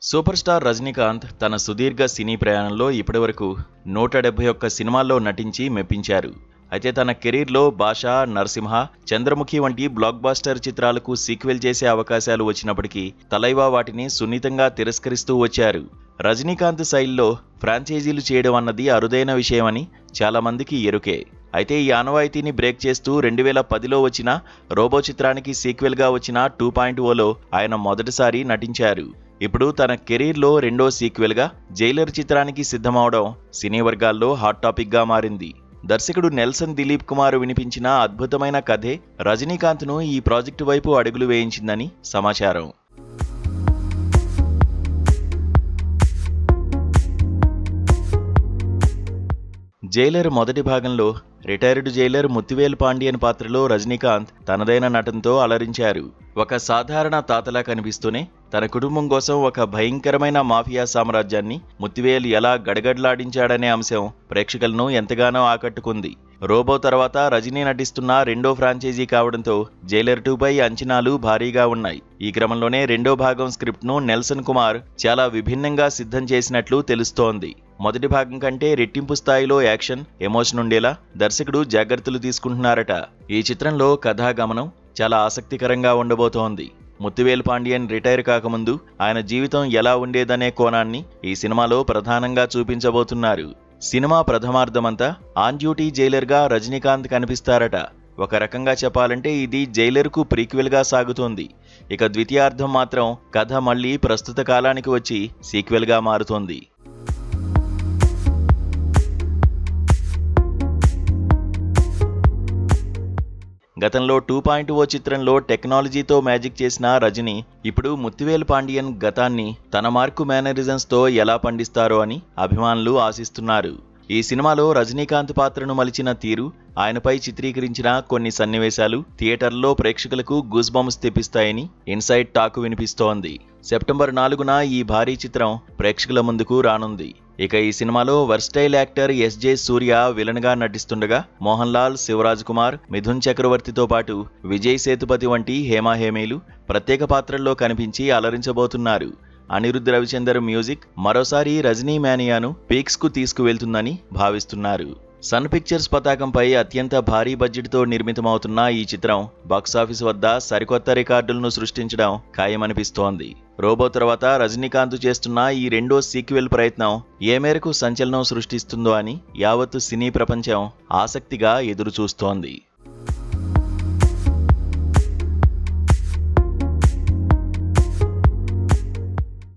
Super star Rajinikanth తన సుదీర్ఘ సినీ ప్రయాణంలో ఇప్పటివరకు 171 సినిమాల్లో నటించి మెప్పించారు. అయితే తన కెరీర్లో బాషా, నరసింహ, చంద్రముఖి వంటి బ్లాక్ బాస్టర్ చిత్రాలకు సీక్వెల్ చేసే అవకాశాలు వచ్చినప్పటికీ తలైవా వాటిని సున్నితంగా తిరస్కరిస్తూ వచ్చారు. రజనీకాంత్ శైలిలో ఫ్రాంచైజీలు చేయడం అన్నది అరుదైన విషయమని చాలా మందికి ఎరుకే. అయితే ఈ ఆనవాయితీని బ్రేక్ చేస్తూ 2010లో వచ్చిన రోబో చిత్రానికి సీక్వెల్గా వచ్చిన 2.0లో ఆయన మొదటిసారి నటించారు. ఇప్పుడు తన కెరీర్లో రెండో సీక్వెల్గా జైలర్ చిత్రానికి సిద్ధమవడం సినీ వర్గాల్లో హాట్ టాపిక్గా మారింది. దర్శకుడు నెల్సన్ దిలీప్ కుమార్ వినిపించిన అద్భుతమైన కథే రజనీకాంత్ను ఈ ప్రాజెక్టు వైపు అడుగులు వేయించిందని సమాచారం. జైలర్ మొదటి భాగంలో రిటైర్డ్ జైలర్ ముత్తివేలు పాండియన్ పాత్రలో రజనీకాంత్ తనదైన నటనతో అలరించారు. ఒక సాధారణ తాతలా కనిపిస్తూనే తన కుటుంబం కోసం ఒక భయంకరమైన మాఫియా సామ్రాజ్యాన్ని ముత్తివేలు ఎలా గడగడలాడించాడనే అంశం ప్రేక్షకులను ఎంతగానో ఆకట్టుకుంది. రోబో తర్వాత రజనీ నటిస్తున్న రెండో ఫ్రాంచైజీ కావడంతో జైలర్ 2పై అంచనాలు భారీగా ఉన్నాయి. ఈ క్రమంలోనే రెండో భాగం స్క్రిప్ట్ను నెల్సన్ కుమార్ చాలా విభిన్నంగా సిద్ధం చేసినట్లు తెలుస్తోంది. మొదటి భాగం కంటే రెట్టింపు స్థాయిలో యాక్షన్, ఎమోషన్ ఉండేలా దర్శకుడు జాగ్రత్తలు తీసుకుంటున్నారట. ఈ చిత్రంలో కథాగమనం చాలా ఆసక్తికరంగా ఉండబోతోంది. ముత్తివేలు పాండియన్ రిటైర్ కాకముందు ఆయన జీవితం ఎలా ఉండేదనే కోణాన్ని ఈ సినిమాలో ప్రధానంగా చూపించబోతున్నారు. సినిమా ప్రథమార్థమంతా ఆన్ డ్యూటీ జైలర్గా రజనీకాంత్ కనిపిస్తారట. ఒక రకంగా చెప్పాలంటే ఇది జైలర్కు ప్రీక్వెల్గా సాగుతోంది. ఇక ద్వితీయార్థం మాత్రం కథ మళ్లీ ప్రస్తుత కాలానికి వచ్చి సీక్వెల్గా మారుతోంది. గతంలో 2.0 చిత్రంలో టెక్నాలజీతో మ్యాజిక్ చేసిన రజనీ ఇప్పుడు ముత్తివేలు పాండియన్ గతాన్ని తన మార్కు మేనరిజమ్స్తో ఎలా పండిస్తారో అని అభిమానులు ఆశిస్తున్నారు. ఈ సినిమాలో రజనీకాంత్ పాత్రను మలిచిన తీరు, ఆయనపై చిత్రీకరించిన కొన్ని సన్నివేశాలు థియేటర్లో ప్రేక్షకులకు గూస్ బంప్స్ తెప్పిస్తాయని ఇన్సైడ్ టాక్ వినిపిస్తోంది. సెప్టెంబర్ 4న ఈ భారీ చిత్రం ప్రేక్షకుల ముందుకు రానుంది. ఇక ఈ సినిమాలో వర్స్టైల్ యాక్టర్ ఎస్జే సూర్య విలన్గా నటిస్తుండగా మోహన్ లాల్, శివరాజ్ కుమార్, మిథున్ చక్రవర్తితో పాటు విజయ్ సేతుపతి వంటి హేమాహేమీలు ప్రత్యేక పాత్రల్లో కనిపించి అలరించబోతున్నారు. అనిరుద్ధ్ రవిచందర్ మ్యూజిక్ మరోసారి రజనీ మేనియాను పీక్స్కు తీసుకువెళ్తుందని భావిస్తున్నారు. సన్ పిక్చర్స్ పతాకంపై అత్యంత భారీ బడ్జెట్తో నిర్మితమవుతున్న ఈ చిత్రం బాక్సాఫీస్ వద్ద సరికొత్త రికార్డులను సృష్టించడం ఖాయమనిపిస్తోంది. రోబో తర్వాత రజనీకాంత్ చేస్తున్న ఈ రెండో సీక్వెల్ ప్రయత్నం ఏ మేరకు సంచలనం సృష్టిస్తుందో అని యావత్తు సినీ ప్రపంచం ఆసక్తిగా ఎదురుచూస్తోంది.